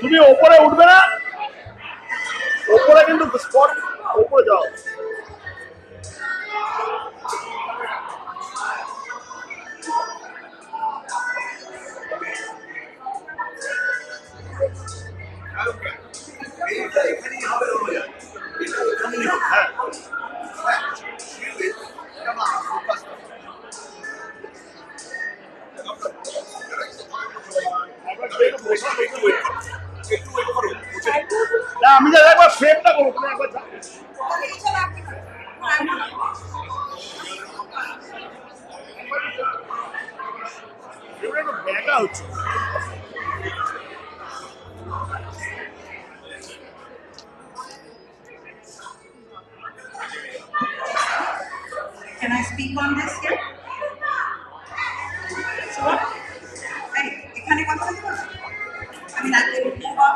তুমি ওপরে উঠবে না, ওপরে কিন্তু স্পট, ওপরে যাও। হ্যাঁ না, আমি যা একবার ফ্রেমটা করবো, তুমি একবার যাও। ব্যাগা হচ্ছে। Can I speak on this here? Sure. Hey, এখানে কথা বলবো? I mean, I can move on.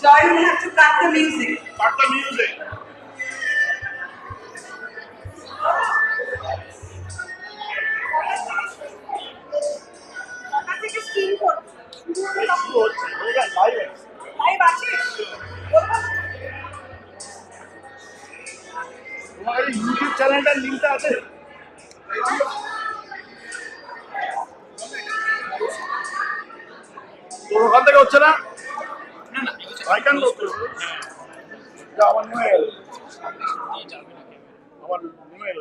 Joy, you have to cut the music. Cut the music. তোমার ইউটিউব চ্যানেলটার লিঙ্কটা আছে? তোর ওখান থেকে হচ্ছে না? I can look. আমার নেমে গেল, আমার নেমে গেল।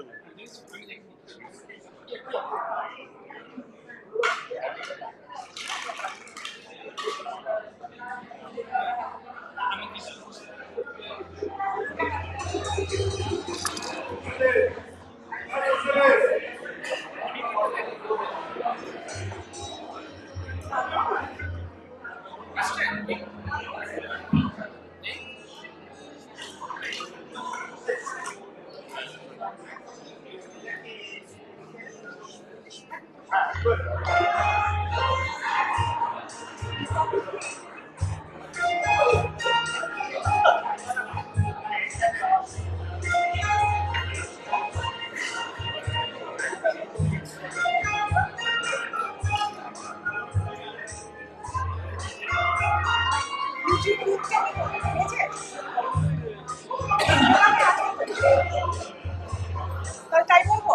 তাই বলবো?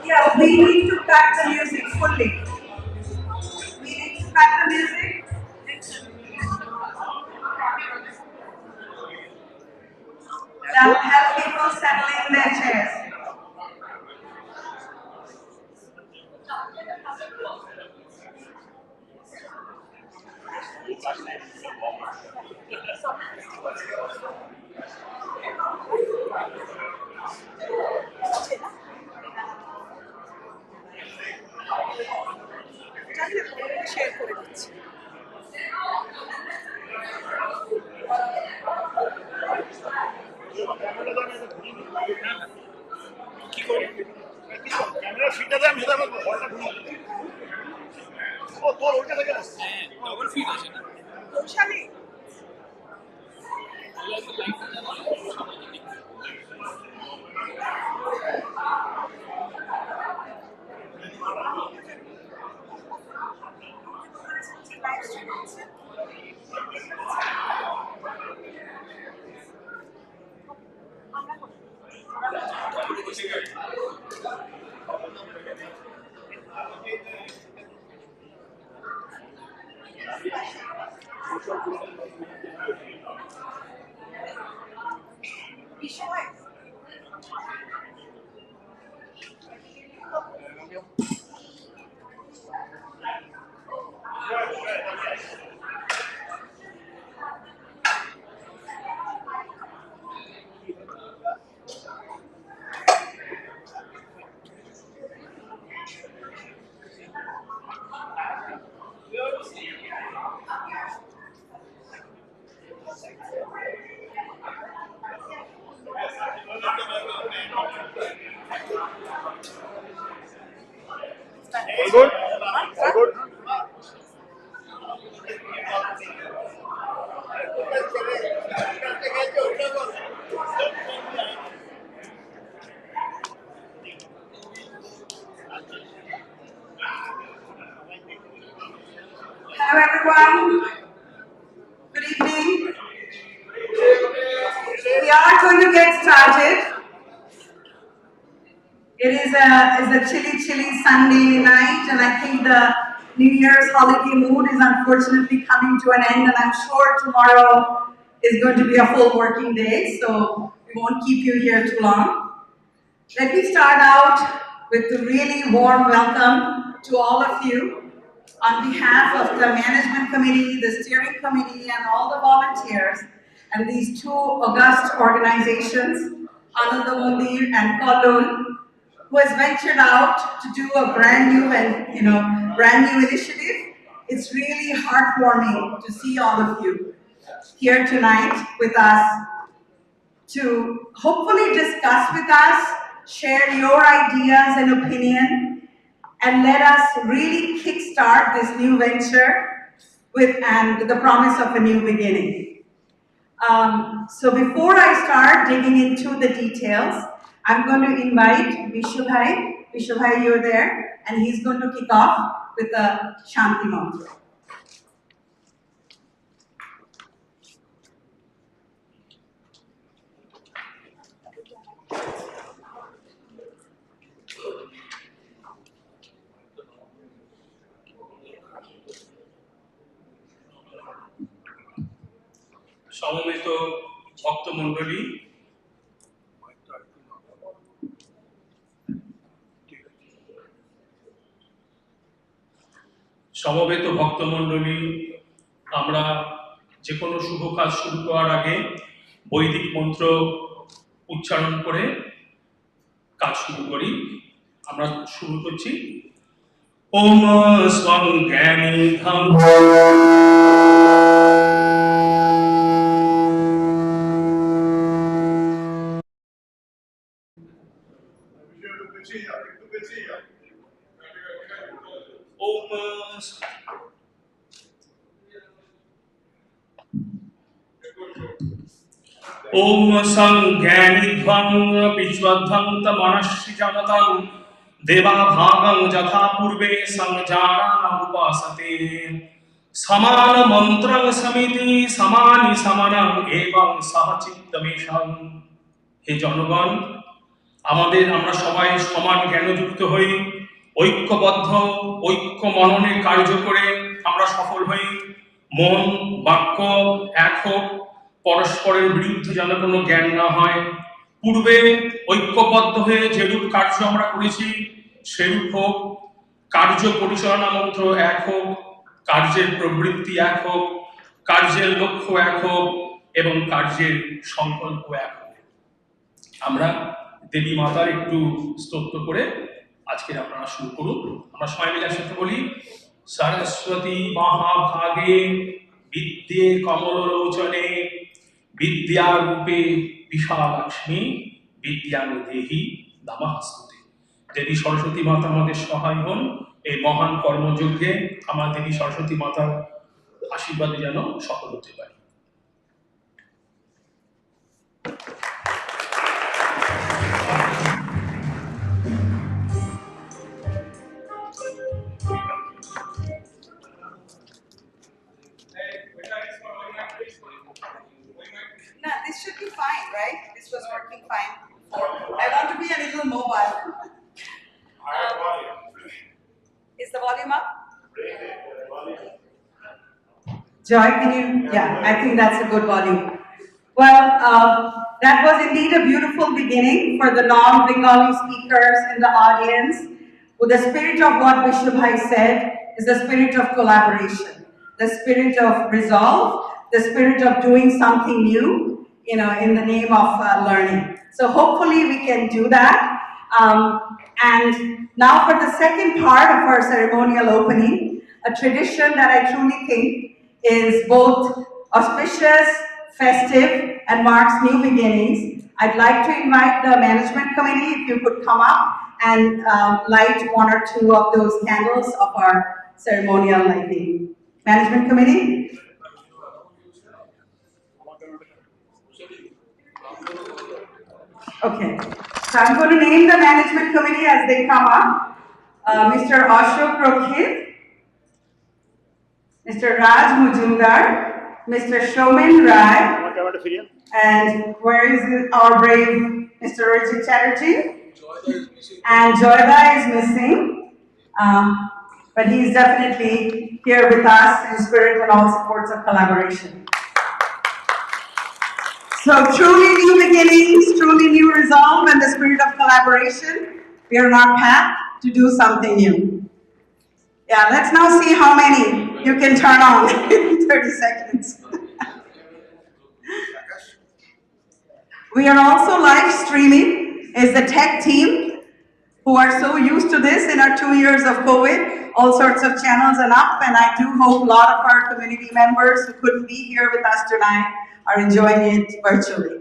Yeah, we need to cut the music fully. We need to cut the music. Now help people settle in their chairs. Share করে দিচ্ছি। কি করি? ক্যামেরা ফিটটা দেয়, আমি সেটা আমার ঘরটা ঘুরিয়ে দিই। ও তোর ওইটা থেকে আসছে। হ্যাঁ, ডবল ফিট আছে না? Vaishali All good? All good? Hello everyone, good evening. We are going to get started. It is a chilly Sunday night, and I think the New Year's holiday mood is unfortunately coming to an end, and I'm sure tomorrow is going to be a full working day, so we won't keep you here too long. Let me start out with a really warm welcome to all of you on behalf of the management committee, the steering committee, and all the volunteers, and these two august organizations, Ananda Mandir and Kallol, who has ventured out to do a brand new initiative. It's really heartwarming to see all of you here tonight with us to hopefully discuss with us, share your ideas and opinion, and let us really kickstart this new venture with the promise of a new beginning. So before I start digging into the details, I'm going to invite Vishubhai. Vishubhai, you're there, and he's going to kick off with a Shanti mantra. সমবেত ভক্তমণ্ডলী, আমরা যে কোনো শুভ কাজ শুরু করার আগে বৈদিক মন্ত্র উচ্চারণ করে কাজ শুরু করি। আমরা শুরু করছি ওম স্বং জ্ঞানী ধম ओम संज्ञानिध्वं विश्वध्वं तमनस्सि जनतं देवा भागं यथा पूर्वे संजानानुपासते समान मंत्रं समिति समानि समनं एवं सहचित्तमेषं। हे জনগণ, আমরা সবাই সমান জ্ঞানযুক্ত হই, ঐক্যবদ্ধ ঐক্য মননে কার্য করে আমরা সফল হই। মন বাক্য এক হোক, পরস্পরের বিরুদ্ধে যেন কোনো জ্ঞান না হয়। পূর্বে ঐক্যবদ্ধ হয়ে যেরূপ কার্য আমরা করেছি সেরূপ হোক। কার্য পরিচালনা মন্ত্র এক হোক, কার্যের প্রবৃত্তি এক হোক, কার্যের লক্ষ্য এক হোক এবং কার্যের সংকল্প এক হোক। আমরা দেবী মাতার একটু স্তোত্র করে আজকে আপনারা শুরু করুন। আমরা সবাই মিলে একসাথে বলি সরস্বতী মহাভাগে বিদ্যে কমলোচনে বিদ্যারূপে বিশালাক্ষ্মী বিদ্যাং দেহি নমস্তুতে। দেবী সরস্বতী মাতা আমাদের সহায় হন এই মহান কর্মযজ্ঞে। আমার দেবী সরস্বতী মাতার আশীর্বাদে যেন সফল হতে পারি। No, this should be fine, right? This was working fine. I want to be a little mobile. Is the volume up? Joy, can you? Yeah, I think that's a good volume. Well, that was indeed a beautiful beginning for the non-Bengali speakers in the audience. With the spirit of what Vishubhai said is the spirit of collaboration, the spirit of resolve, the spirit of doing something new, in the name of learning. So hopefully we can do that. And now for the second part of our ceremonial opening, a tradition that I truly think is both auspicious, festive, and marks new beginnings. I'd like to invite the management committee, if you could come up and light one or two of those candles of our ceremonial lighting. Management committee? Okay, so I'm going to name the management committee as they come up. Mr. Ashok Rokhit, Mr. Raj Mujumdar, Mr. Shomin Rai, and where is our brave Mr. Rajit Chatterjee? And Joyda is missing, but he's definitely here with us in spirit and all supports of collaboration. So truly new beginnings, truly new resolve, and the spirit of collaboration. We are on our path to do something new. Yeah, let's now see how many you can turn on in 30 seconds. We are also live streaming as the tech team who are so used to this in our 2 years of COVID. All sorts of channels are up, and I do hope a lot of our community members who couldn't be here with us tonight are enjoying it virtually.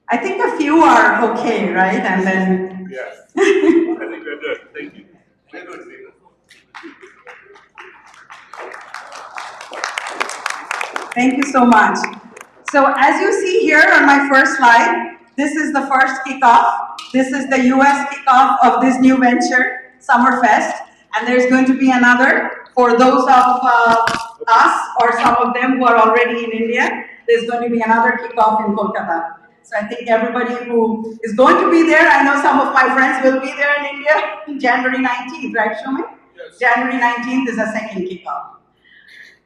I think a few are okay, right? And then... Yes. I think we're good. Thank you. We're good. Thank you so much. So as you see here on my first slide, this is the first kickoff. This is the US kickoff of this new venture, Summerfest. And there's going to be another for those of us or some of them who are already in India. There's going to be another kickoff in Kolkata. So I think everybody who is going to be there, I know some of my friends will be there in India, January 19th, right, Shomi? Yes. January 19th is a second kickoff.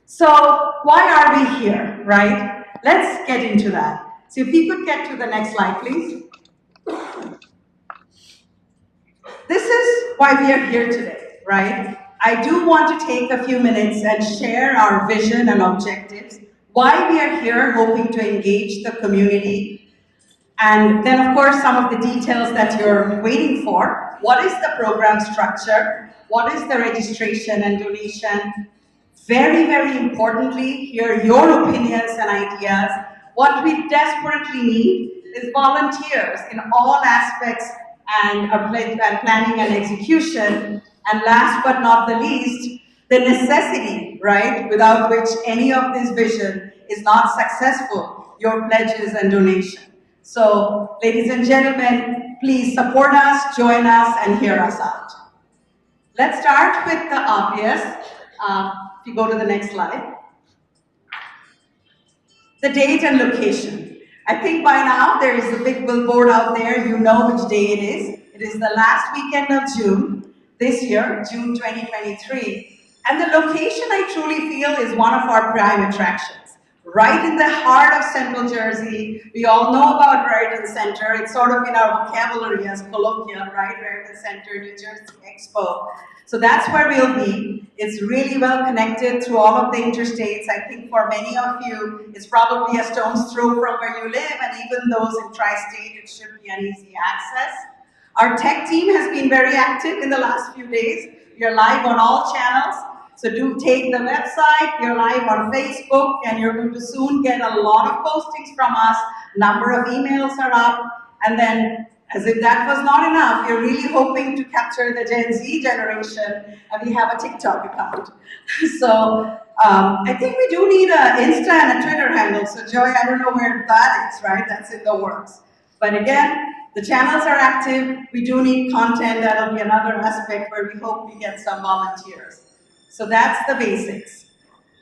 So why are we here, right? Let's get into that. So if we could get to the next slide, please. This is why we are here today, right? I do want to take a few minutes and share our vision and objectives, why we are here hoping to engage the community, and then of course some of the details that you're waiting for. What is the program structure? What is the registration and donation? Very, very importantly, hear your opinions and ideas. What we desperately need is volunteers in all aspects and planning and execution. And last but not the least, the necessity, right, without which any of this vision is not successful, your pledges and donation. So, ladies and gentlemen, please support us, join us, and hear us out. Let's start with the obvious. If you go to the next slide. The date and location. I think by now there is a big billboard out there. You know which day it is. It is the last weekend of June, this year, June 2023. And the location, I truly feel, is one of our prime attractions. Right in the heart of Central Jersey. We all know about Raritan Center. It's sort of in our vocabulary as colloquial, right? Raritan Center, New Jersey Expo. So that's where we'll be. It's really well connected through all of the interstates. I think for many of you, it's probably a stone's throw from where you live, and even those in tri-state, it should be an easy access. Our tech team has been very active in the last few days. We are live on all channels. So do take the website, you're live on Facebook, and you're going to soon get a lot of postings from us. Number of emails are up, and then as if that was not enough, we're really hoping to capture the Gen Z generation, and we have a TikTok account. So I think we do need an Insta and a Twitter handle. So Joy, I don't know where that is, right? That's in the works. But again, the channels are active. We do need content. That'll be another aspect where we hope we get some volunteers. So that's the basics.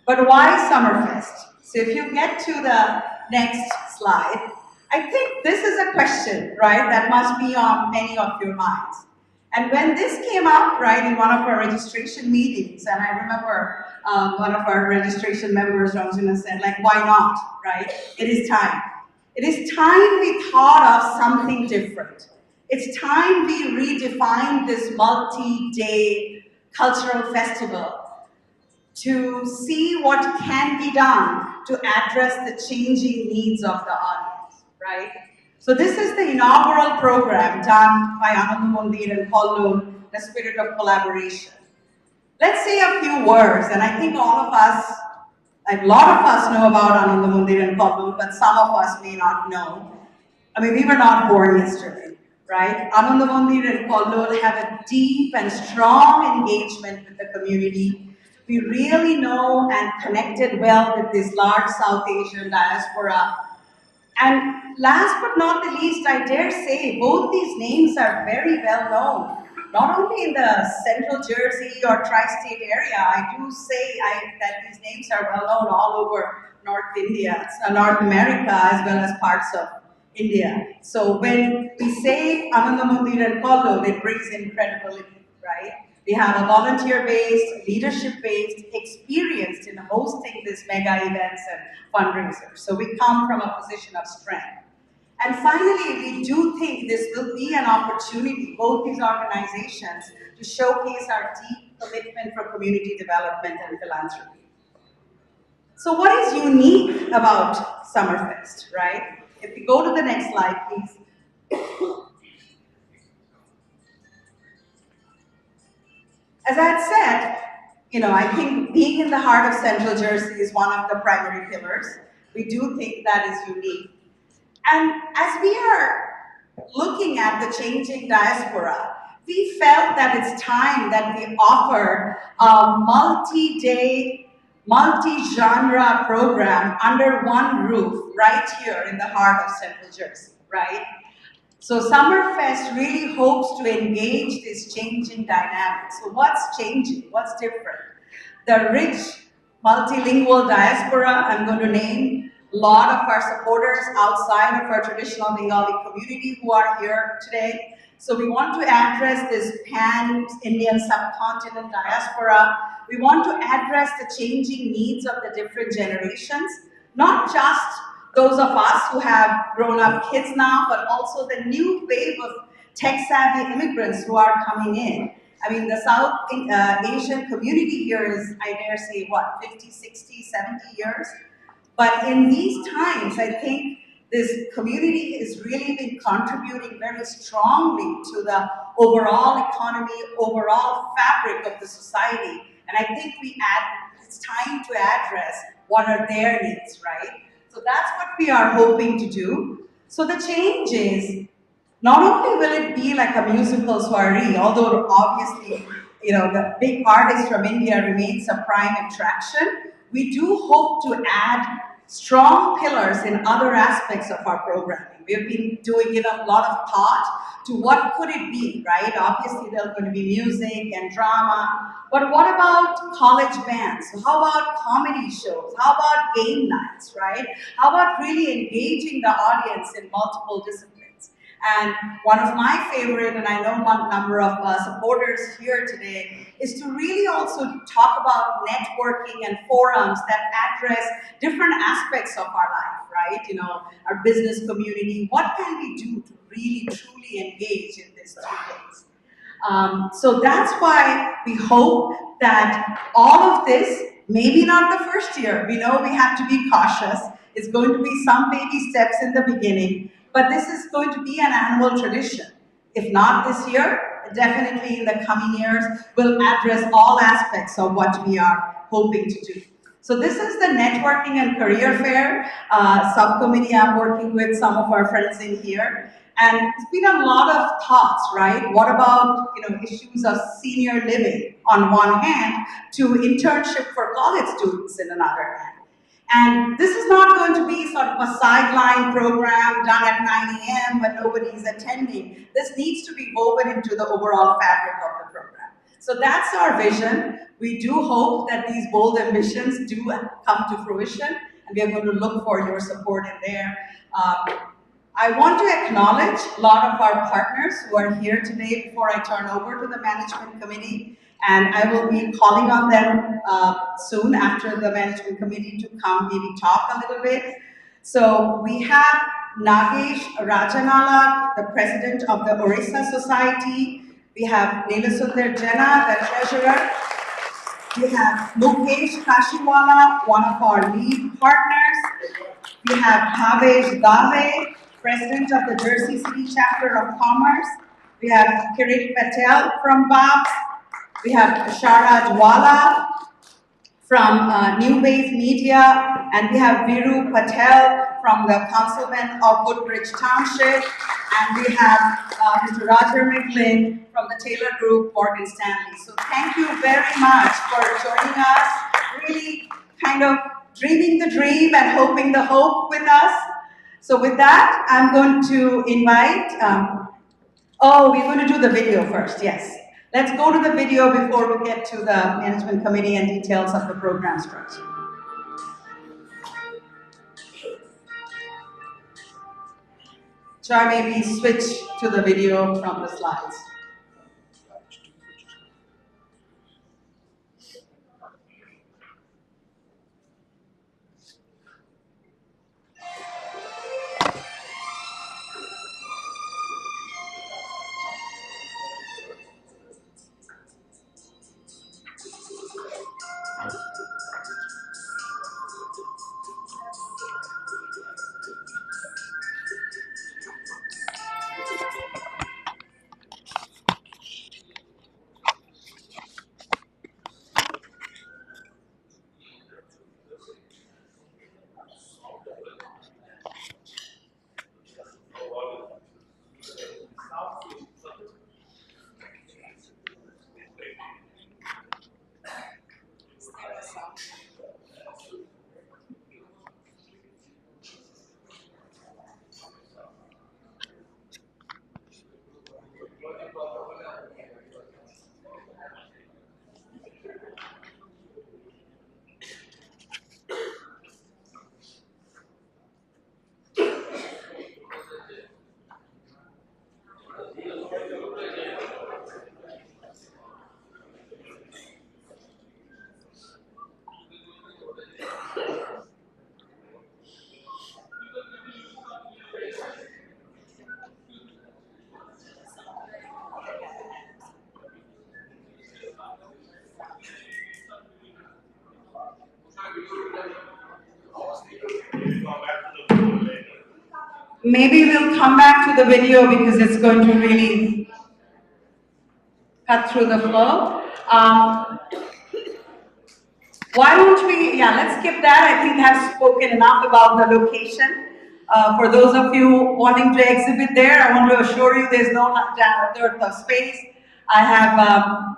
But why Summerfest? So if you get to the next slide, I think this is a question, right, that must be on many of your minds. And when this came up, right, in one of our registration meetings, and I remember one of our registration members, Ramjuna, said, like, why not, right? It is time. It is time we thought of something different. It's time we redefine this multi-day cultural festival to see what can be done to address the changing needs of the audience, right? So this is the inaugural program done by Anand Mandir and Kallol, the spirit of collaboration. Let's say a few words, and I think all of us Like a lot of us know about Ananda Mandir and Kallol, but some of us may not know. I mean, we were not born yesterday, right? Ananda Mandir and Kallol have a deep and strong engagement with the community. We really know and connected well with this large South Asian diaspora. And last but not the least, I dare say both these names are very well known, not only in the central Jersey or tri-state area. I do say that these names are well known all over North India, North America, as well as parts of India. So when we say Ananda Mandir and Kallol, it brings in credibility, right? We have a volunteer-based, leadership-based, experienced in hosting these mega events and fundraisers. So we come from a position of strength. And finally, we do think this will be an opportunity, both these organizations, to showcase our deep commitment for community development and philanthropy. So what is unique about Summerfest, right? If we go to the next slide, please. As I had said, I think being in the heart of Central Jersey is one of the primary pillars. We do think that is unique. And as we are looking at the changing diaspora, we felt that it's time that we offer a multi-day, multi-genre program under one roof right here in the heart of Central Jersey, right? So Summerfest really hopes to engage this changing dynamic. So what's changing? What's different? The rich multilingual diaspora, I'm going to name a lot of our supporters outside of our traditional Bengali community who are here today. So we want to address this pan-Indian subcontinent diaspora. We want to address the changing needs of the different generations, not just those of us who have grown up kids now, but also the new wave of tech-savvy immigrants who are coming in. I mean, the South Asian community here is, I dare say, what, 50, 60, 70 years? But in these times, I think this community has really been contributing very strongly to the overall economy, overall fabric of the society. And I think it's time to address what are their needs, right? So that's what we are hoping to do. So the change is, not only will it be like a musical soiree, although obviously, the big artist from India remains a prime attraction, we do hope to add strong pillars in other aspects of our programming. We have been giving a lot of thought to what could it be, right? Obviously, there's going to be music and drama, but what about college bands? So how about comedy shows? How about game nights, right? How about really engaging the audience in multiple disciplines? And one of my favorite, and I know one number of supporters here today, is to really also talk about networking and forums that address different aspects of our life, right? Our business community. What can we do to really, truly engage in these 3 days? So that's why we hope that all of this, maybe not the first year, we know we have to be cautious. It's going to be some baby steps in the beginning, but this is going to be an annual tradition. If not this year, definitely in the coming years, we'll address all aspects of what we are hoping to do. So this is the Networking and Career Fair subcommittee. I'm working with some of our friends in here. And it's been a lot of thoughts, right? What about issues of senior living on one hand to internship for college students in another hand? And this is not going to be sort of a sideline program done at 9 a.m. when nobody's attending. This needs to be woven into the overall fabric of the program. So that's our vision. We do hope that these bold ambitions do come to fruition, and we are going to look for your support in there. I want to acknowledge a lot of our partners who are here today before I turn over to the management committee. And I will be calling on them soon after the management committee to come maybe talk a little bit. So we have Nagesh Rajanala, the president of the Orissa Society. We have Neelasundar Jena, the treasurer. We have Mukesh Kashiwala, one of our lead partners. We have Bhavesh Dave, president of the Jersey City chapter of Commerce. We have Kirit Patel from BAPS. We have Shara Dwala from New Wave Media, and we have Viru Patel from the Councilman of Woodbridge Township, and we have Mr. Roger McGlynn from the Taylor Group, Morgan Stanley. So thank you very much for joining us, really kind of dreaming the dream and hoping the hope with us. So with that, I'm going to invite, oh, we're going to do the video first, yes. Let's go to the video before we get to the management committee and details of the program structure. Shall I maybe switch to the video from the slides? Maybe we'll come back to the video because it's going to really cut through the flow. Why don't we, let's skip that. I think I've spoken enough about the location. For those of you wanting to exhibit there, I want to assure you there's no dearth of space. I have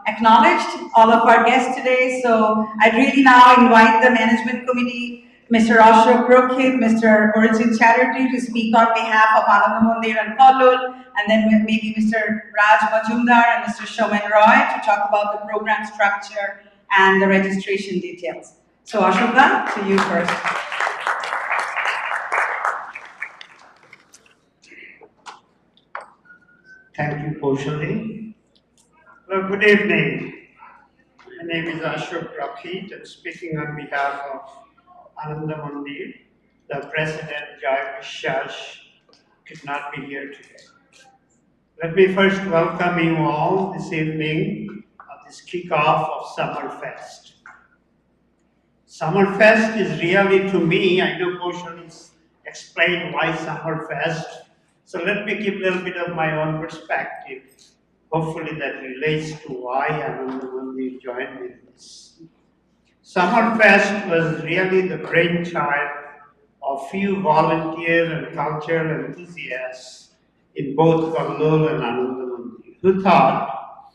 acknowledged all of our guests today, so I'd really now invite the management committee, Mr. Ashok Rokit, Mr. Origin Chatterjee to speak on behalf of Ananda Mandir and Kallol, and then maybe Mr. Raj Majumdar and Mr. Shoman Roy to talk about the program structure and the registration details. So Ashoka, to you first. Thank you, Kaushali. Well, good evening. My name is Ashok Rakhi, and speaking on behalf of Ananda Mandir, the President, Jai Vishash, could not be here today. Let me first welcome you all this evening at this kickoff of Summerfest. Summerfest is really, to me, I know Kaushali explained why Summerfest, so let me give a little bit of my own perspective. Hopefully that relates to why Ananda Mandir joined me in this. Summerfest was really the brainchild of few volunteers and cultural enthusiasts in both Kallol and Ananda Mandir, who thought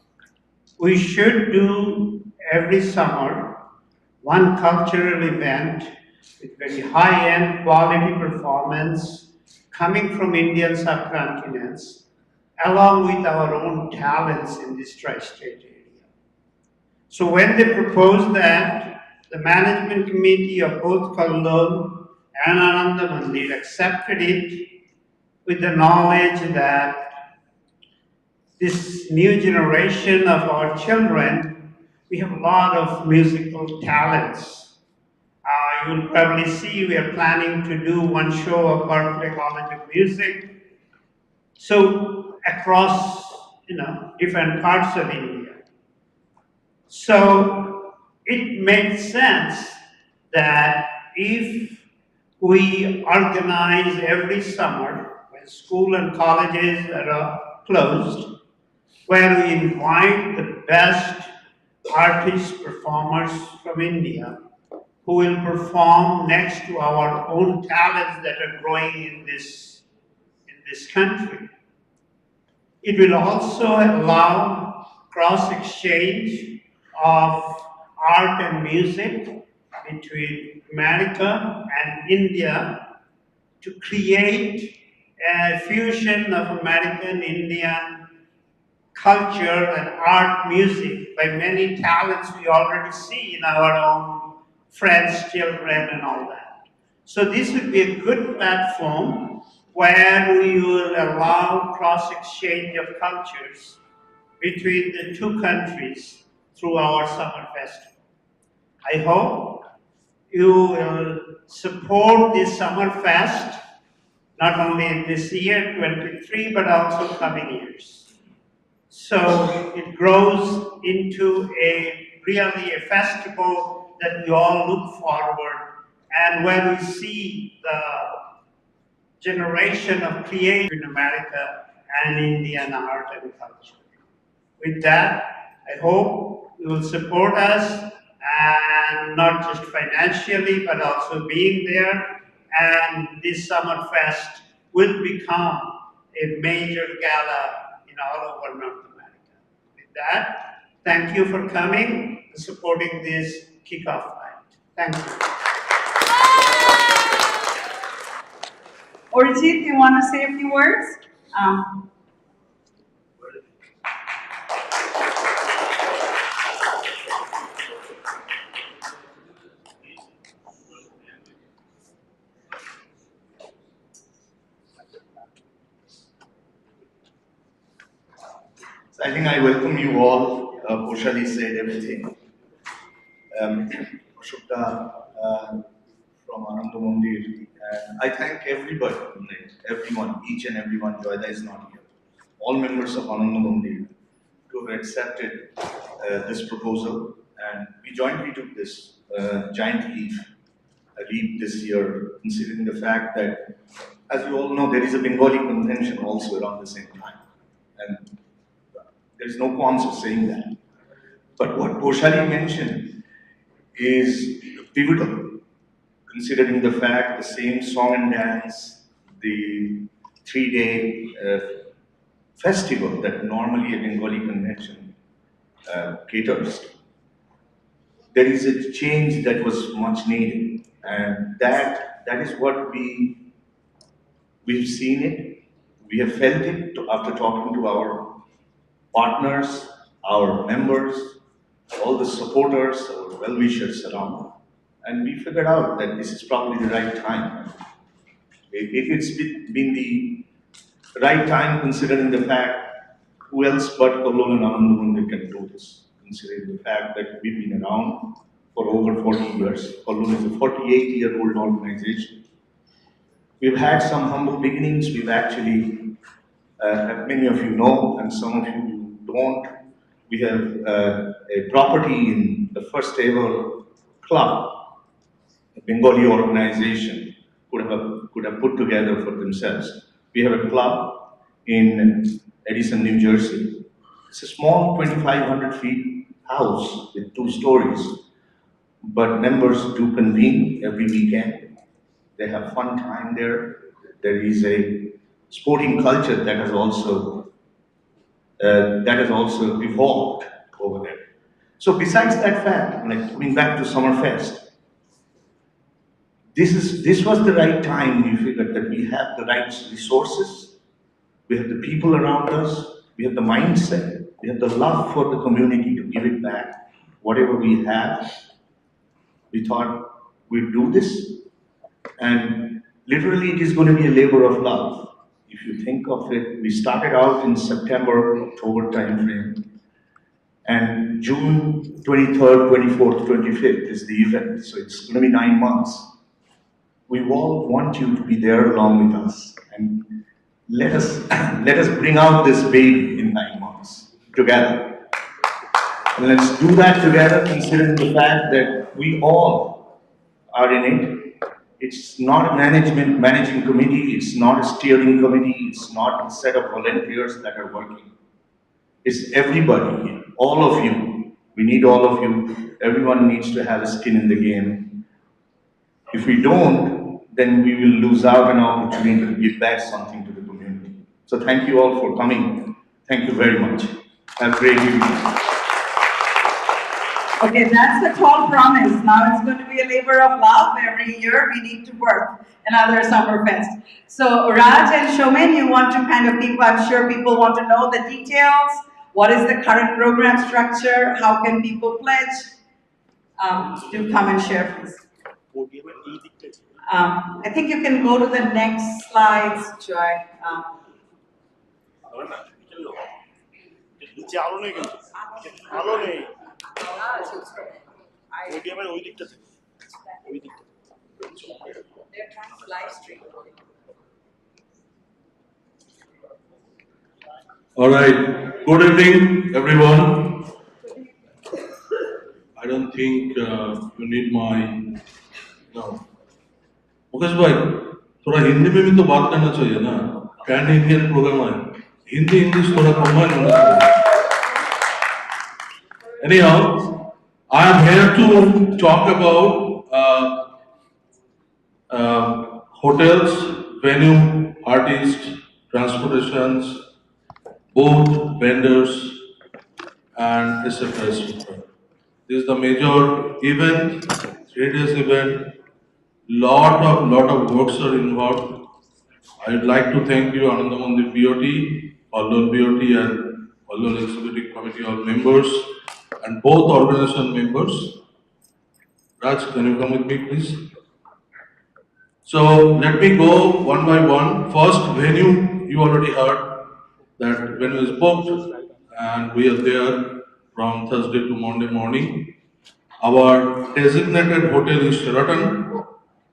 we should do every summer one cultural event with very high-end quality performance coming from Indian subcontinents, along with our own talents in this tri-state area. So when they proposed that, the management committee of both Kallol and Ananda Mandir accepted it with the knowledge that this new generation of our children, we have a lot of musical talents. You will probably see we are planning to do one show of Berkeley College of Music. So across, different parts of India. So it made sense that if we organize every summer when school and colleges are closed, where we invite the best artists, performers from India who will perform next to our own talents that are growing in this country. It will also allow cross-exchange of art and music between America and India to create a fusion of American, Indian culture and art, music by many talents we already see in our own friends, children, and all that. So this would be a good platform where we will allow cross-exchange of cultures between the two countries through our summer festival. I hope you will support this summer fest, not only in this year, 23, but also coming years. So it grows into really a festival that we all look forward, and where we see the generation of creation in America and Indian art and culture. With that, I hope you will support us, and not just financially, but also being there. And this Summer Fest will become a major gala in all over North America. With that, thank you for coming and supporting this kickoff night. Thank you. Orijit, you want to say a few words? So I think I welcome you all. Poshali said everything. Ashokta from Ananda Mandir. And I thank everybody, everyone, each and everyone. Joyda is not here. All members of Ananda Mandir to have accepted this proposal. And we jointly took this giant leap this year, considering the fact that, as you all know, there is a Bengali convention also around the same time. And there is no qualms of saying that. But what Poshali mentioned is pivotal, considering the fact the same song and dance, the 3-day festival that normally a Bengali convention caters to. There is a change that was much needed, and that is what we've seen it, we have felt it after talking to our partners, our members, all the supporters, our well-wishers around, and we figured out that this is probably the right time. If it's been the right time, considering the fact who else but Kallol and Anandamandir can do this, considering the fact that we've been around for over 40 years. Kallol is a 48-year-old organization. We've had some humble beginnings. We've actually, many of you know, and some of you don't, we have a property in the first ever club, a Bengali organization could have put together for themselves. We have a club in Edison, New Jersey. It's a small 2,500 feet house with 2 stories, but members do convene every weekend. They have fun time there. There is a sporting culture that has also evolved over there. So besides that fact, like coming back to Summerfest, this was the right time. We figured that we have the right resources, we have the people around us, we have the mindset, we have the love for the community to give it back. Whatever we have, we thought we'd do this, and literally it is going to be a labor of love. If you think of it, we started out in September, October timeframe, and June 23rd, 24th, 25th is the event, so it's going to be 9 months. We all want you to be there along with us, and let us bring out this baby in 9 months together. And let's do that together, considering the fact that we all are in it. It's not a managing committee, it's not a steering committee, it's not a set of volunteers that are working. It's everybody here, all of you, We need all of you. Everyone needs to have a skin in the game. If we don't, then we will lose out an opportunity to give back something to the community. So thank you all for coming. Thank you very much. Have a great evening. Okay, that's the tall promise. Now it's going to be a labor of love. Every year we need to work another summer fest. So Raj and Shomen, you want to kind of people, I'm sure people want to know the details. What is the current program structure? How can people pledge? Do come and share, please. I think you can go to the next slides, Joy. নিচে আলো নেই কিন্তু আলো নেই ওডিএমের ওই দিকটা থেকে ওই দিকটা They're trying to live stream. All right. Good evening, everyone. I don't think you need my no. Mukesh भाई, थोड़ा हिंदी में भी तो बात करना चाहिए ना? कैन इंडियन प्रोग्राम है. हिंदी इंग्लिश थोड़ा कम्बाइन होना चाहिए. Anyhow, I am here to talk about hotels, venue, artists, transportations, both vendors, and etc. etc. This is the major event, 3 days event. Lot of works are involved. I'd like to thank you, Anandamandir BOT, Kallol BOT, and Kallol Executive Committee of members, and both organization members. Raj, can you come with me, please? So let me go one by one. First, venue, you already heard that venue is booked, and we are there from Thursday to Monday morning. Our designated hotel is Sheraton,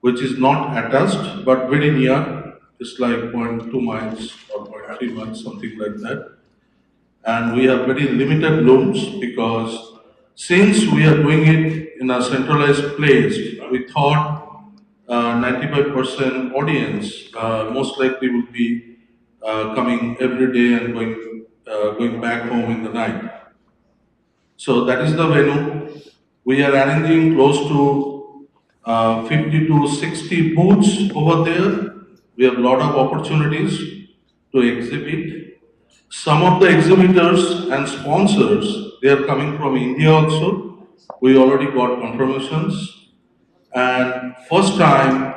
which is not attached but very near. It's like 0.2 miles or 0.3 miles, something like that. And we have very limited rooms because since we are doing it in a centralized place, we thought 95% audience most likely will be coming every day and going back home in the night. So that is the venue. We are arranging close to 50 to 60 booths over there. We have a lot of opportunities to exhibit. Some of the exhibitors and sponsors, they are coming from India also. We already got confirmations. And first time,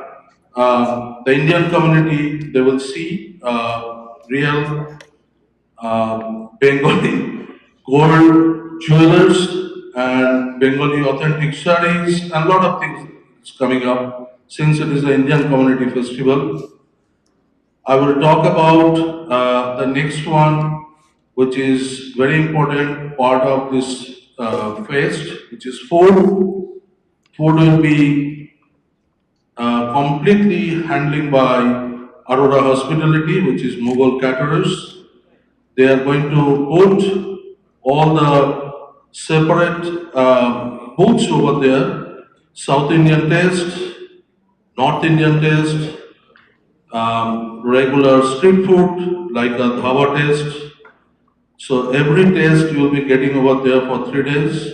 the Indian community, they will see real Bengali gold jewelers and Bengali authentic sarees and a lot of things is coming up since it is the Indian community festival. I will talk about the next one, which is very important part of this fest, which is food. Food will be completely handling by Aurora Hospitality, which is Mughal caterers. They are going to put all the separate booths over there, South Indian taste, North Indian taste, regular street food like a dhaba taste. So every taste you will be getting over there for 3 days.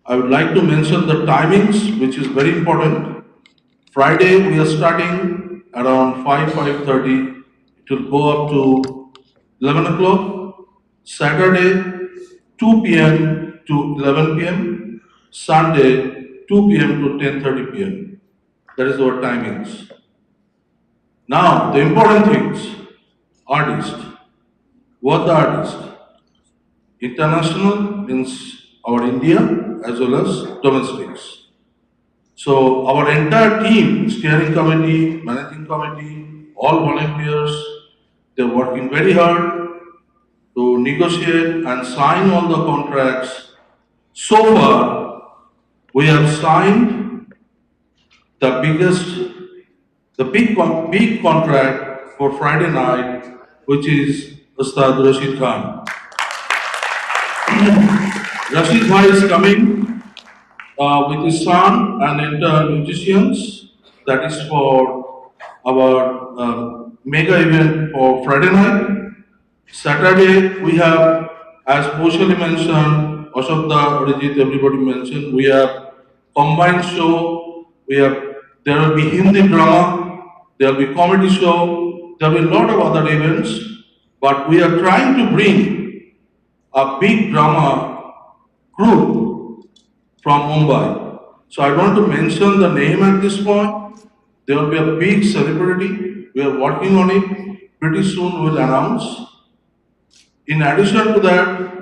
I would like to mention the timings, which is very important. Friday we are starting around 5:30. It will go up to 11 o'clock. Saturday 2 p.m. to 11 p.m. Sunday 2 p.m. to 10:30 p.m. That is our timings. Now the important things, artist. What the artist? International means our India as well as domestics. So our entire team, steering committee, managing committee, all volunteers, they're working very hard to negotiate and sign all the contracts. So far, we have signed the big contract for Friday night, which is Ustad Rashid Khan. Rashid Bhai is coming with his son and entire musicians. That is for our mega event for Friday night. Saturday we have, as partially mentioned, Ashokda, Arijit, everybody mentioned. We have combined show. There will be Hindi drama. There will be comedy show. There will be a lot of other events. But we are trying to bring a big drama group from Mumbai. So I want to mention the name at this point. There will be a big celebrity. We are working on it. Pretty soon we'll announce. In addition to that,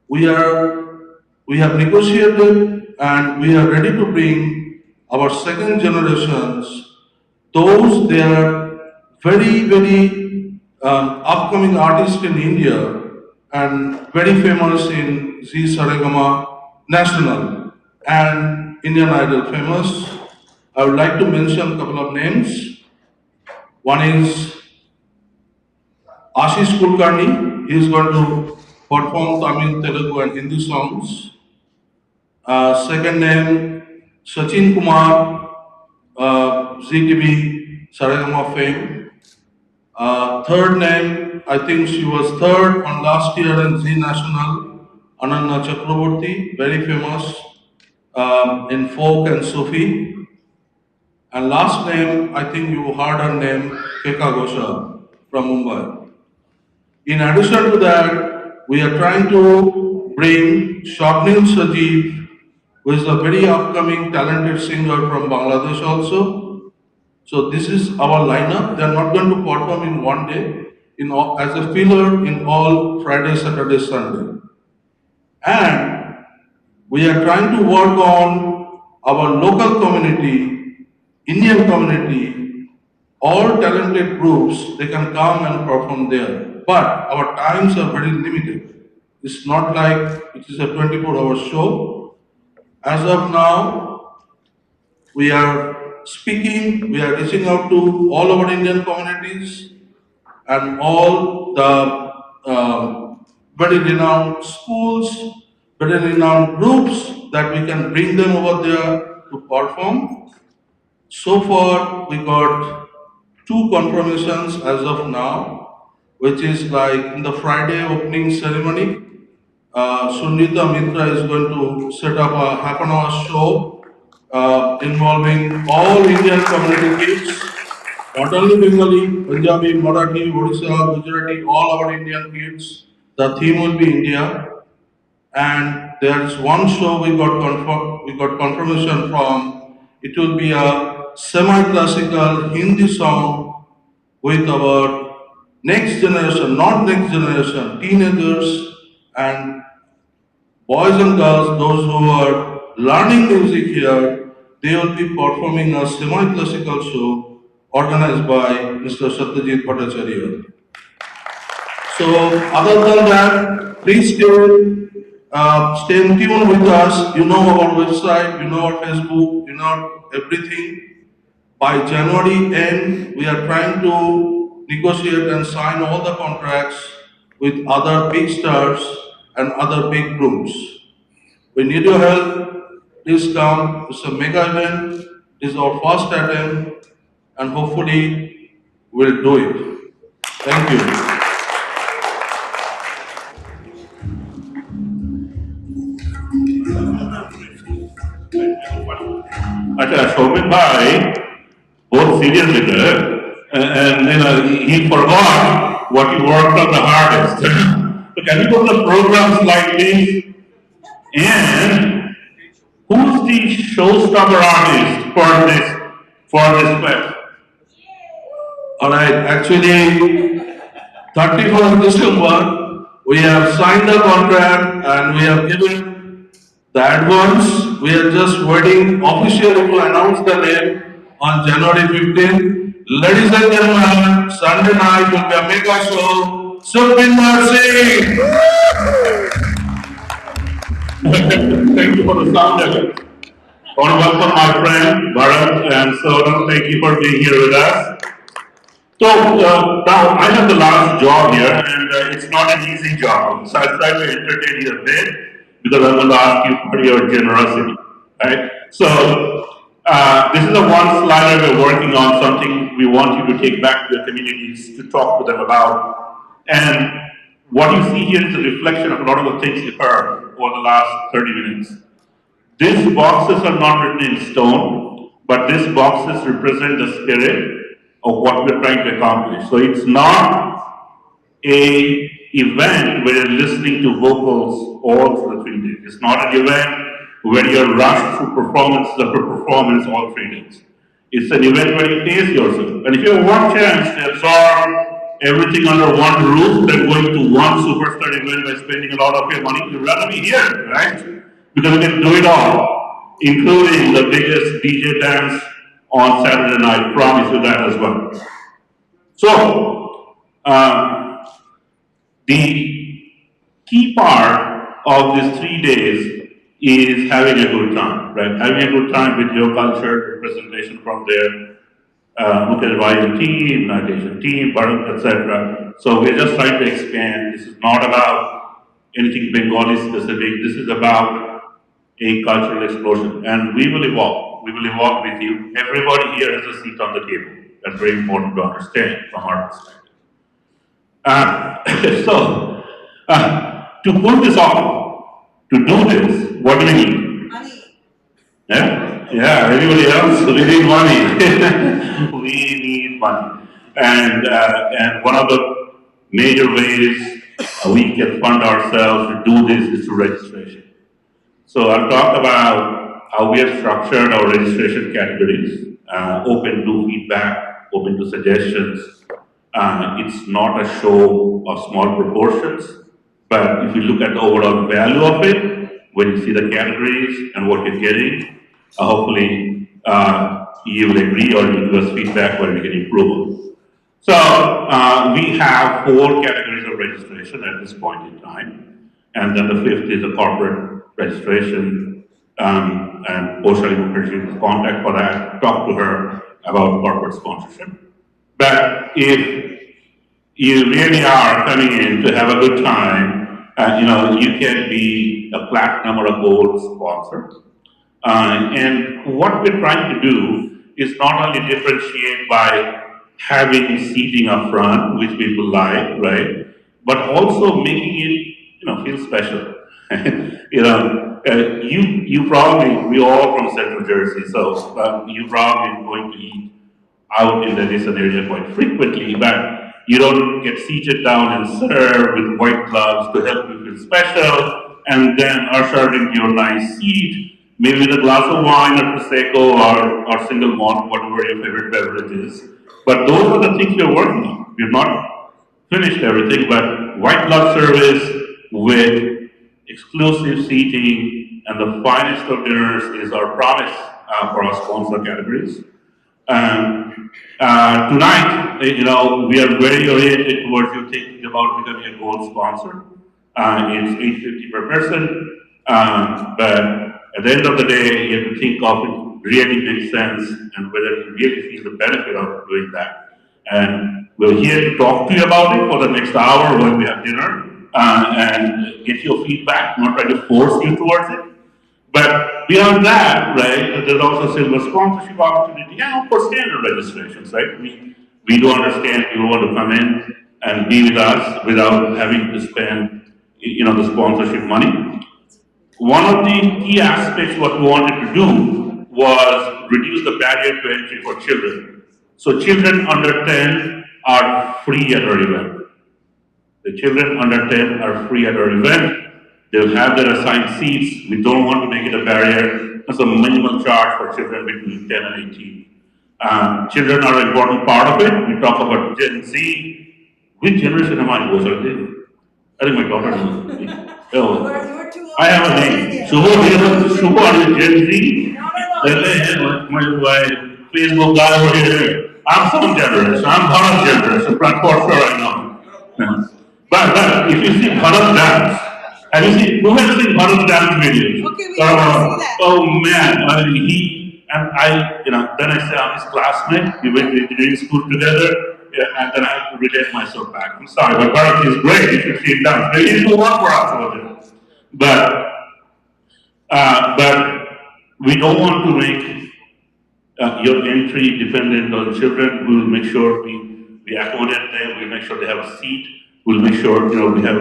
we have negotiated and we are ready to bring our second generations. Those they are very upcoming artists in India and very famous in Z Saregama National and Indian Idol famous. I would like to mention a couple of names. One is Ashish Kulkarni. He is going to perform Tamil, Telugu, and Hindi songs. Second name Sachin Kumar, ZTV Saregama fame. Third name, I think she was third on last year in Z National, Ananya Chakraborty, very famous in folk and Sufi. And last name, I think you heard her name, Keka Gosha from Mumbai. In addition to that, we are trying to bring Shabnil Sajid, who is a very upcoming talented singer from Bangladesh also. So this is our lineup. They are not going to perform in one day, as a filler in all Friday, Saturday, Sunday. And we are trying to work on our local community, Indian community, all talented groups, they can come and perform there. But our times are very limited. It's not like it is a 24-hour show. As of now, we are speaking, we are reaching out to all our Indian communities and all the very renowned schools, very renowned groups that we can bring them over there to perform. So far, we got 2 confirmations as of now, which is like in the Friday opening ceremony, Sunita Mitra is going to set up a half-an-hour show involving all Indian community kids, not only Bengali, Punjabi, Marathi, Odisha, Gujarati, all our Indian kids. The theme will be India. And there's one show we got confirmation from. It will be a semi-classical Hindi song with our next generation, not next generation, teenagers and boys and girls, those who are learning music here. They will be performing a semi-classical show organized by Mr. Satyajit Bhattacharya. So other than that, please stay in tune with us. You know our website, you know our Facebook, you know everything. By January end, we are trying to negotiate and sign all the contracts with other big stars and other big groups. We need your help. Please come. It's a mega event. This is our first attempt, and hopefully we'll do it. Thank you. अच्छा शोभित भाई बहुत serious leader and he forgot what he worked on the hardest. So can you go to the programs like this? And who's the showstopper artist for this fest? Alright, actually 31st December we have signed the contract and we have given the advance. We are just waiting officially to announce the name on January 15th. Ladies and gentlemen, Sunday night will be a mega show. Sukhbinder Singh! Thank you for the sound effect. I want to welcome my friend Bharat and Sonam. Thank you for being here with us. So now I have the last job here, and it's not an easy job. So I'll try to entertain you a bit because I'm going to ask you for your generosity, right? So this is the one slider we're working on, something we want you to take back to your communities to talk to them about. And What you see here is a reflection of a lot of the things you heard over the last 30 minutes. These boxes are not written in stone, but these boxes represent the spirit of what we're trying to accomplish. So it's not a event where you're listening to vocals all through the 3 days. It's not an event where you're rushed through performance after performance all 3 days. It's an event where you taste yourself. And if you have one chance to absorb everything under one roof than going to one superstar event by spending a lot of your money, you'd rather be here, right? Because you can do it all, including the biggest DJ dance on Saturday night. Promise you that as well. So, the key part of these 3 days is having a good time, right? Having a good time with your culture, representation from their Mukesh Bhai team, Nagesh team, Bharat, etc. So we're just trying to expand. This is not about anything Bengali specific. This is about a cultural explosion, and we will evolve. We will evolve with you. Everybody here has a seat on the table. That's very important to understand from our perspective. So, to pull this off, to do this, what do we need? Money. Yeah, yeah. Anybody else? We need money. We need money, and one of the major ways we can fund ourselves to do this is through registration. So I'll talk about how we have structured our registration categories, open to feedback, open to suggestions. It's not a show of small proportions, but if you look at the overall value of it, when you see the categories and what you're getting, hopefully you will agree or you give us feedback where we can improve. So we have 4 categories of registration at this point in time, and then the 5th is a corporate registration, and Oshali Mukherjee contact for that, talk to her about corporate sponsorship. But if you really are coming in to have a good time, you can be a platinum or a gold sponsor. And what we're trying to do is not only differentiate by having seating up front, which people like, right, but also making it, feel special. You probably, we all from Central Jersey, so you probably going to eat out in the Edison area quite frequently, but you don't get seated down and served with white gloves to help you feel special, and then ushered into your nice seat, maybe with a glass of wine or prosecco or single malt, whatever your favorite beverage is. But those are the things we're working on. We've not finished everything, but white glove service with exclusive seating and the finest of dinners is our promise for our sponsor categories. Tonight, we are very oriented towards you thinking about becoming a gold sponsor. It's $850 per person, but at the end of the day, you have to think of it really makes sense and whether you really feel the benefit of doing that. And we're here to talk to you about it for the next hour when we have dinner and get your feedback, not try to force you towards it. But beyond that, right, there's also silver sponsorship opportunity and of course standard registrations, right? We do understand people want to come in and be with us without having to spend, the sponsorship money. One of the key aspects what we wanted to do was reduce the barrier to entry for children. So children under 10 are free at our event. The children under 10 are free at our event. They'll have their assigned seats. We don't want to make it a barrier. There's a minimal charge for children between 10 and 18. Children are an important part of it. We talk about Gen Z. Which generation am I? I think my daughter knows. Oh, You were too old. I have a name. Shubho, are you Gen Z? No. My Facebook guy over here. I'm some generation. I'm Bharat generation. For sure I know. But if you see Bharat dance, have you seen, who has seen Bharat dance videos? Okay, we can see that. Oh man, he and I, then I say I'm his classmate. We went to engineering school together, and then I have to relate myself back. I'm sorry, but Bharat is great. You should see him dance. He didn't do one for us over there. But we don't want to make your entry dependent on children. We will make sure we accommodate them. We make sure they have a seat. We'll make sure, we have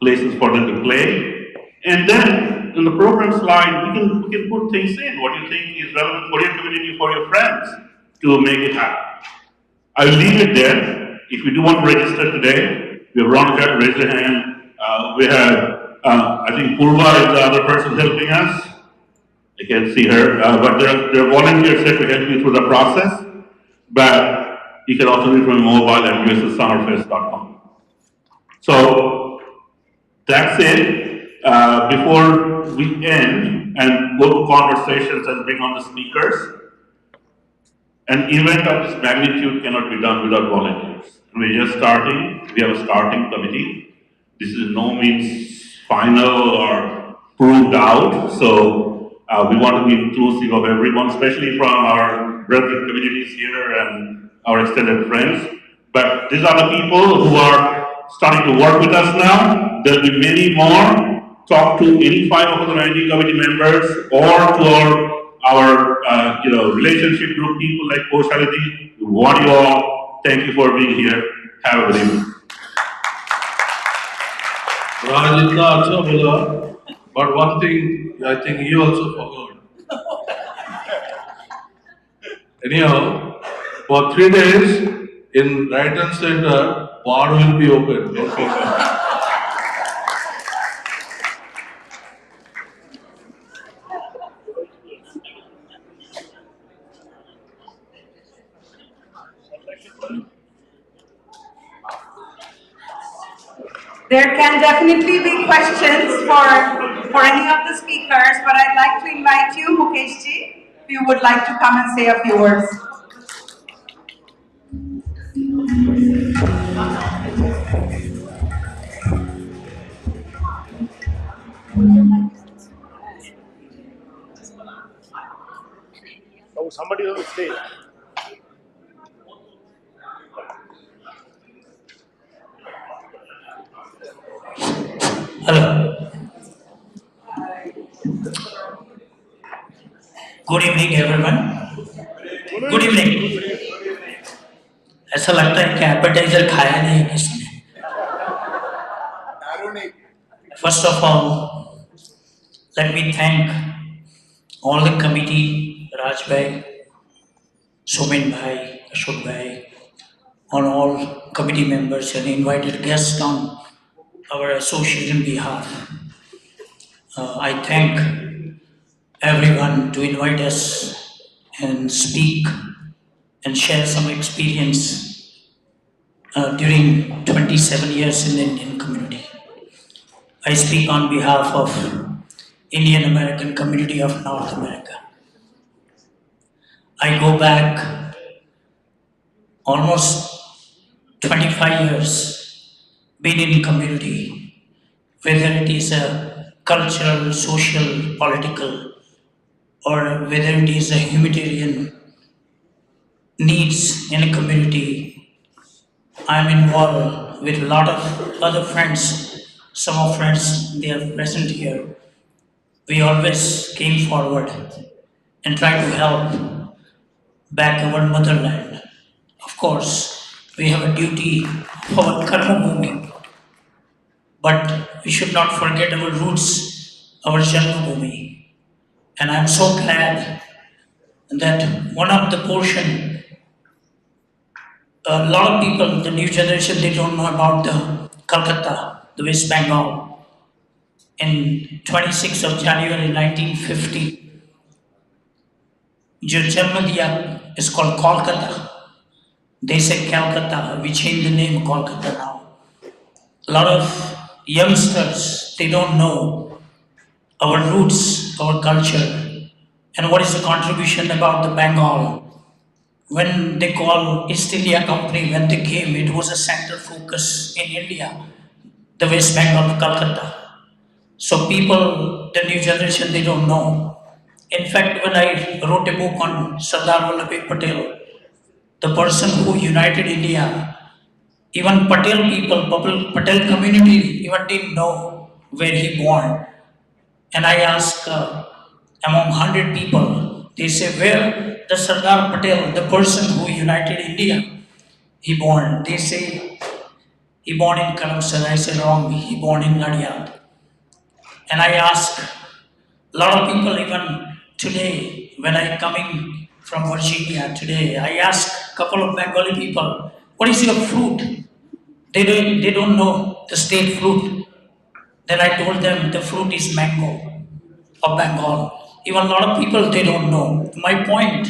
places for them to play. And then in the program slide, we can put things in, what you think is relevant for your community, for your friends, to make it happen. I'll leave it there. If you do want to register today, we have Veronica, raise your hand. We have, I think Purva is the other person helping us. I can't see her, but there are volunteers here to help you through the process. But you can also do it from mobile at ussummerfest.com. So that's it. Before we end and go to conversations and bring on the speakers, an event of this magnitude cannot be done without volunteers. We're just starting. We have a starting committee. This is no means final or proved out. So we want to be inclusive of everyone, especially from our brethren communities here and our extended friends. But these are the people who are starting to work with us now. There'll be many more. Talk to any 5 of the managing committee members or to our relationship group people like Koshaliti. We want you all. Thank you for being here. Have a good evening. Raj itna acha bola, but one thing I think he also forgot. Anyhow, for 3 days in right and center, bar will be open. Don't forget. There can definitely be questions for any of the speakers, but I'd like to invite you, Mukesh ji, if you would like to come and say a few words. Oh, somebody on the stage. Hello. Good evening, everyone. Good evening. ऐसा लगता है कि appetiser खाया नहीं है किसी ने. First of all, let me thank all the committee, Raj Bhai, Somin Bhai, Ashok Bhai, on all committee members and invited guests on our association behalf. I thank everyone to invite us and speak and share some experience during 27 years in the Indian community. I speak on behalf of Indian American community of North America. I go back almost 25 years been in community, whether it is a cultural, social, political, or whether it is a humanitarian needs in a community. I'm involved with a lot of other friends. Some of friends, they are present here. We always came forward and tried to help back our motherland. Of course, we have a duty for our karma bhumi, but we should not forget our roots, our Janma bhumi. And I'm so glad that one of the portion, a lot of people, the new generation, they don't know about the Calcutta, the West Bengal. In 26th of January 1950, जो जन्म दिया is called Kolkata. They say Calcutta. We changed the name Kolkata now. A lot of youngsters, they don't know our roots, our culture, and what is the contribution about the Bengal. When they call East India Company, when they came, it was a center focus in India, the West Bengal, Calcutta. So people, the new generation, they don't know. In fact, when I wrote a book on Sardar Vallabhbhai Patel, the person who united India, even Patel people, Patel community even didn't know where he born. And I asked among 100 people, they say, where the Sardar Patel, the person who united India, he born? They say, He born in Kallol. I said wrong. He born in Nadiad. And I ask a lot of people even today when I coming from Virginia today, I ask a couple of Bengali people, what is your fruit? They don't know the state fruit. Then I told them the fruit is mango of Bengal. Even a lot of people they don't know. My point,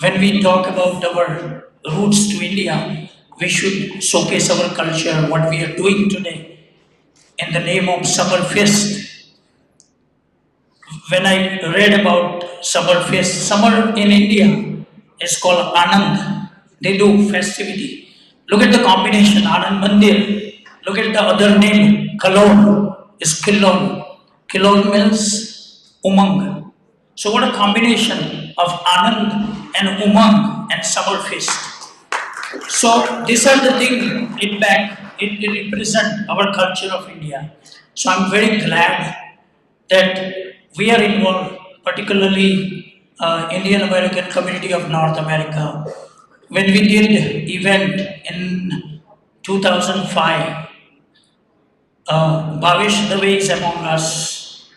when we talk about our roots to India, we should showcase our culture, what we are doing today in the name of summer feast. When I read about summer feast, summer in India is called Anand. They do festivity. Look at the combination, Anand Mandir. Look at the other name, Kallol is Killol. Killol means Umang. So what a combination of Anand and Umang and summer feast. So these are the things it represent our culture of India. So I'm very glad that we are involved, particularly Indian American community of North America. When we did event in 2005, Bhavish Dave is among us.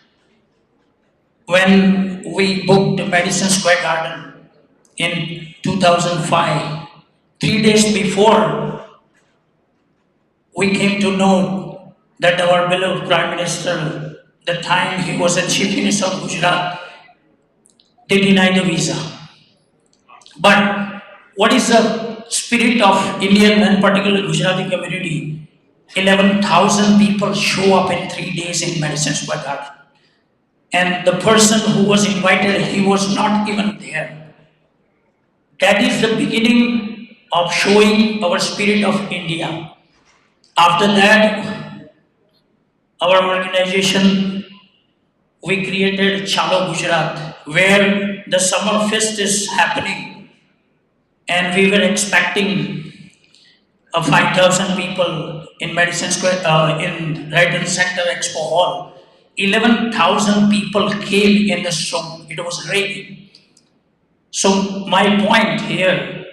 When we booked Madison Square Garden in 2005, 3 days before, we came to know that our beloved Prime Minister, the time he was a Chief Minister of Gujarat, they denied the visa. But what is the spirit of Indian and particularly Gujarati community? 11,000 people show up in 3 days in Madison Square Garden. And the person who was invited, he was not even there. That is the beginning of showing our spirit of India. After that, our organization, we created Chalo Gujarat, where the summer fest is happening. And we were expecting 5,000 people in Madison Square, in Ryden Center Expo Hall. 11,000 people came in the storm. It was raining. So my point here,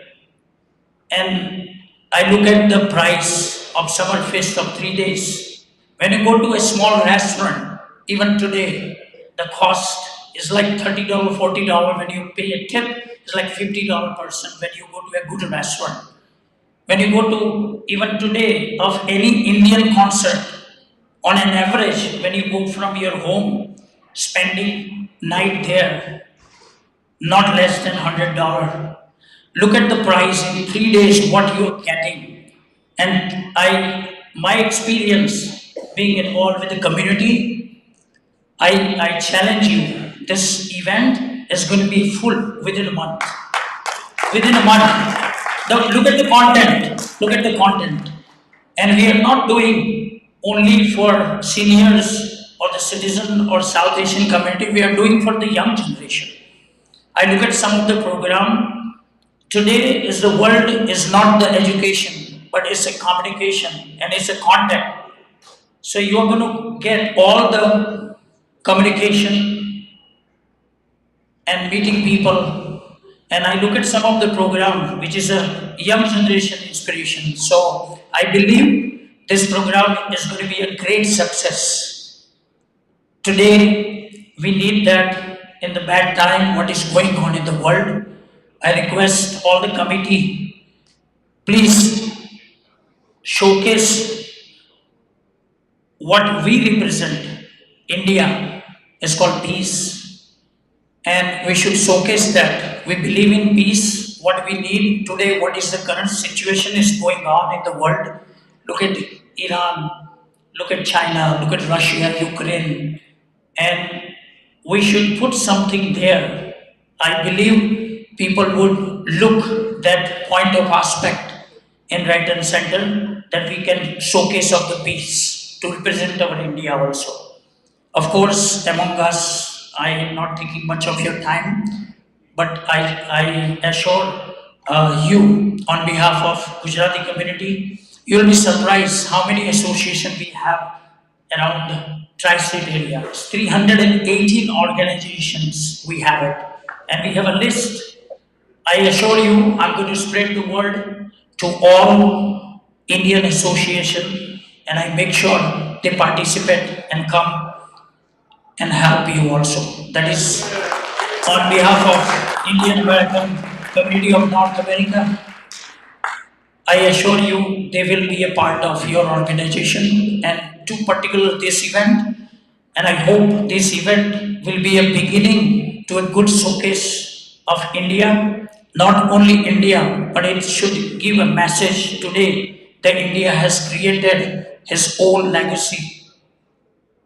and I look at the price of summer feast of 3 days. When you go to a small restaurant, even today, the cost is like $30, $40. When you pay a tip, it's like $50 person when you go to a good restaurant. When you go to even today of any Indian concert, on an average, when you go from your home, spending night there, not less than $100. Look at the price in 3 days, what you're getting. And my experience being involved with the community, I challenge you, this event is going to be full within a month. Within a month. Look at the content. Look at the content. And we are not doing only for seniors or the citizen or South Asian community. We are doing for the young generation. I look at some of the program. Today is the world is not the education, but it's a communication and it's a contact. So you are going to get all the communication and meeting people. And I look at some of the program, which is a young generation inspiration. So I believe this program is going to be a great success. Today, we need that in the bad time, what is going on in the world. I request all the committee, please showcase what we represent. India is called peace. And we should showcase that. We believe in peace, what we need today, what is the current situation is going on in the world. Look at Iran, look at China, look at Russia, Ukraine. And we should put something there. I believe people would look that point of aspect in right and center that we can showcase of the peace to represent our India also. Of course, among us, I am not taking much of your time, but I assure you on behalf of Gujarati community, you will be surprised how many associations we have around tri-state area. 318 organizations we have it, and we have a list. I assure you, I'm going to spread the word to all Indian Association, and I make sure they participate and come and help you also. That is on behalf of Indian American community of North America. I assure you they will be a part of your organization and to particular this event. And I hope this event will be a beginning to a good showcase of India. Not only India, but it should give a message today that India has created its own legacy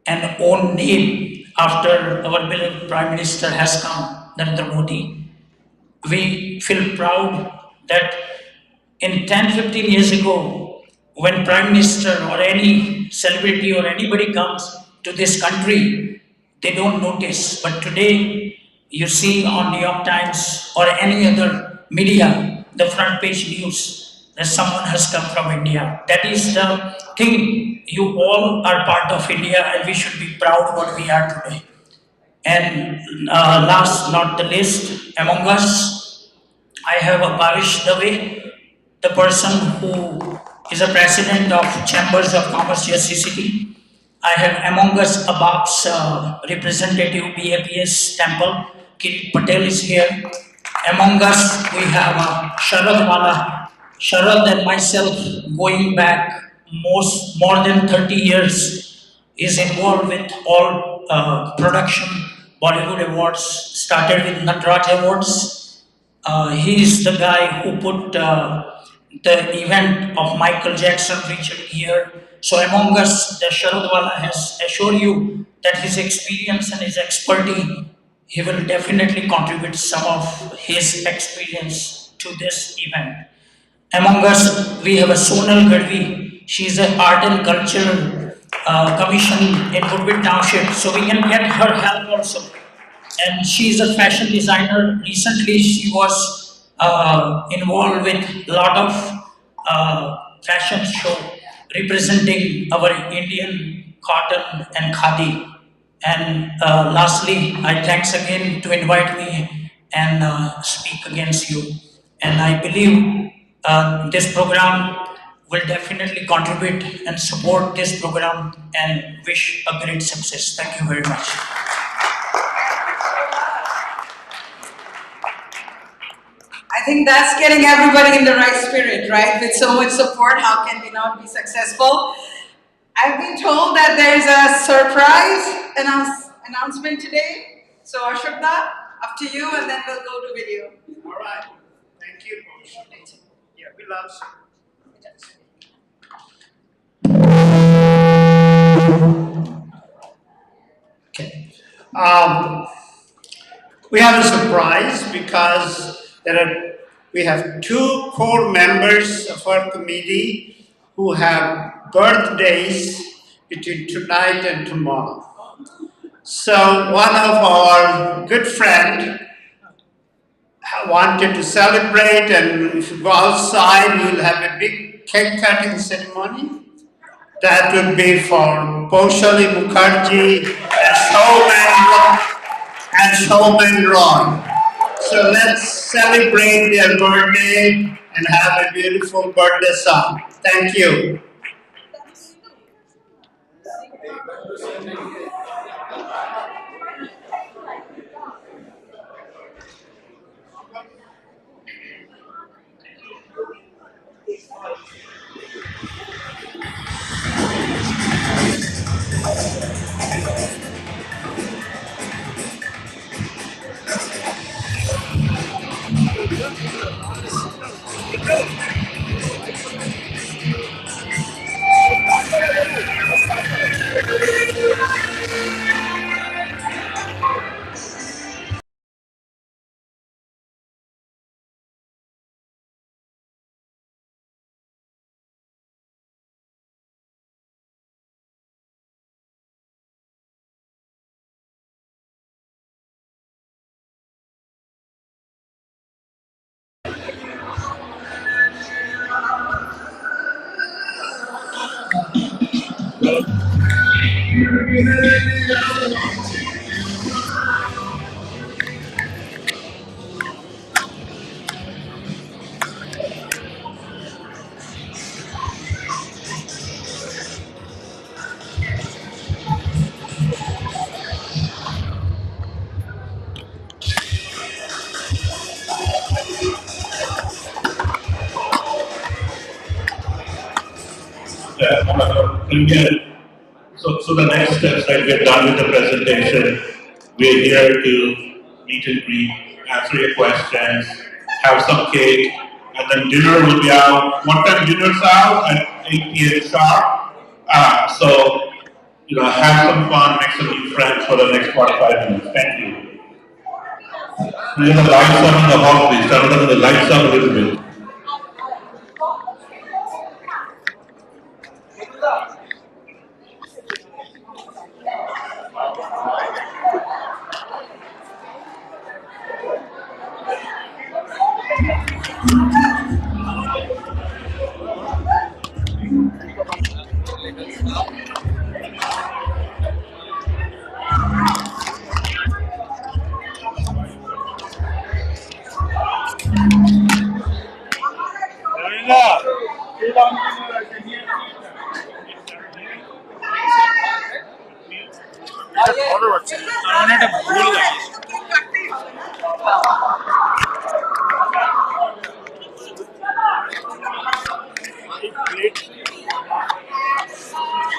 and own name after our beloved Prime Minister has come, Narendra Modi. We feel proud that in 10, 15 years ago, when Prime Minister or any celebrity or anybody comes to this country, they don't notice. But today, you see on New York Times or any other media, the front page news that someone has come from India. That is the thing. You all are part of India, and we should be proud what we are today. And last not the least, among us, I have a Bhavish Dave, the person who is a president of Chambers of Commerce GSC City. I have among us Abab's representative BAPS Temple, Kirit Patel is here. Among us we have Sharad Wala. Sharad and myself going back more than 30 years is involved with all production Bollywood awards, started with Natraj Awards. He is the guy who put the event of Michael Jackson featured here. So among us, the Sharadwala has assured you that his experience and his expertise, he will definitely contribute some of his experience to this event. Among us, we have a Sonal Gadvi. She is an art and culture commission in Woodbridge Township, so we can get her help also. And she is a fashion designer. Recently, she was involved with a lot of fashion show representing our Indian cotton and khadi. And lastly, I thanks again to invite me and speak against you. And I believe this program will definitely contribute and support this program and wish a great success. Thank you very much. I think that's getting everybody in the right spirit, right? With so much support, how can we not be successful? I've been told that there's a surprise announcement today. So Ashokda, up to you, and then we'll go to video. All right. Thank you, Coach. Yeah, we love you. Okay. We have a surprise because we have two core members of our committee who have birthdays between tonight and tomorrow. So one of our good friend wanted to celebrate, and if you go outside, we'll have a big cake cutting ceremony. That would be for Poshali Mukherjee and Showman Ron. So let's celebrate their birthday and have a beautiful birthday song. Thank you. So the next steps, right, we're done with the presentation. We're here to meet and greet, answer your questions, have some cake, and then dinner will be out. What time dinner's out? At 8 p.m. sharp. So, have some fun, make some new friends for the next 45 minutes. Thank you. Turn the lights on in the hall, please. Turn the lights up a little bit.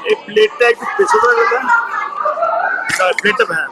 এই প্লেটটা একটু পেছনে গেলেন, প্লেটটা হ্যাঁ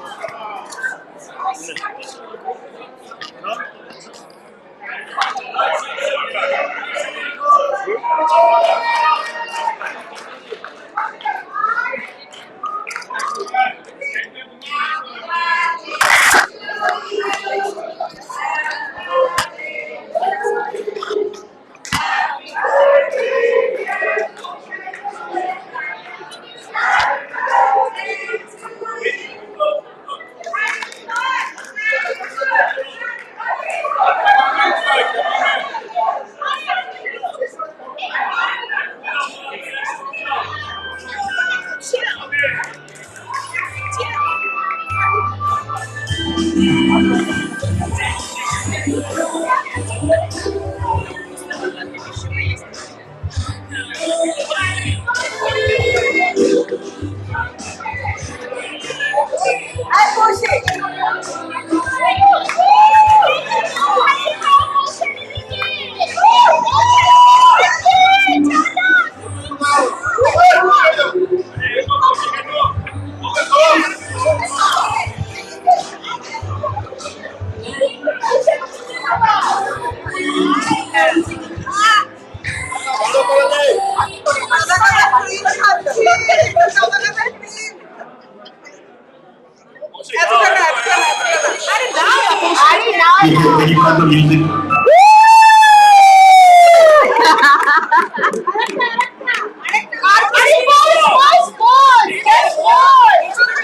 Can you cut the music?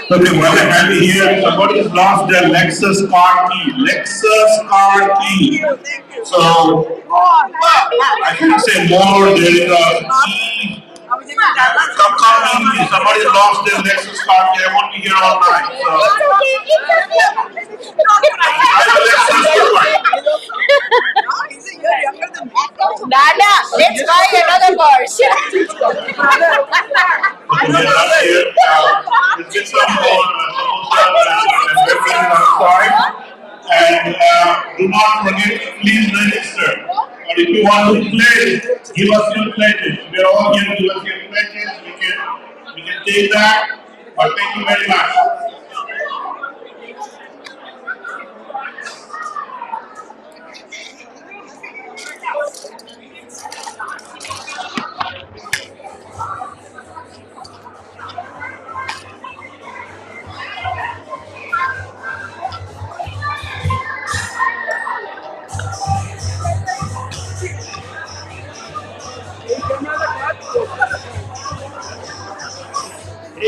Okay, while I have you here, somebody has lost their Lexus car key. Lexus car key. So, I can say more. There is a key. Come, somebody lost their Lexus car key. I won't be here all night. So, I have a Lexus too. Dada, let's buy another Porsche. Okay, we're done here. Let's get some more and beverages outside. And do not forget, please register. Or if you want to pledge, give us your pledges. We are all here to give us your pledges. We can take that. But thank you very much.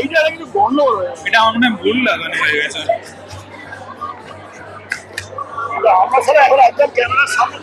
এইটা কিন্তু গন্ডগোল হয়ে গেছে। এটা আমার মনে হয় ভুল লাগানো হয়ে গেছে। আমরা ছাড়া এখন একদম ক্যামেরার সামনে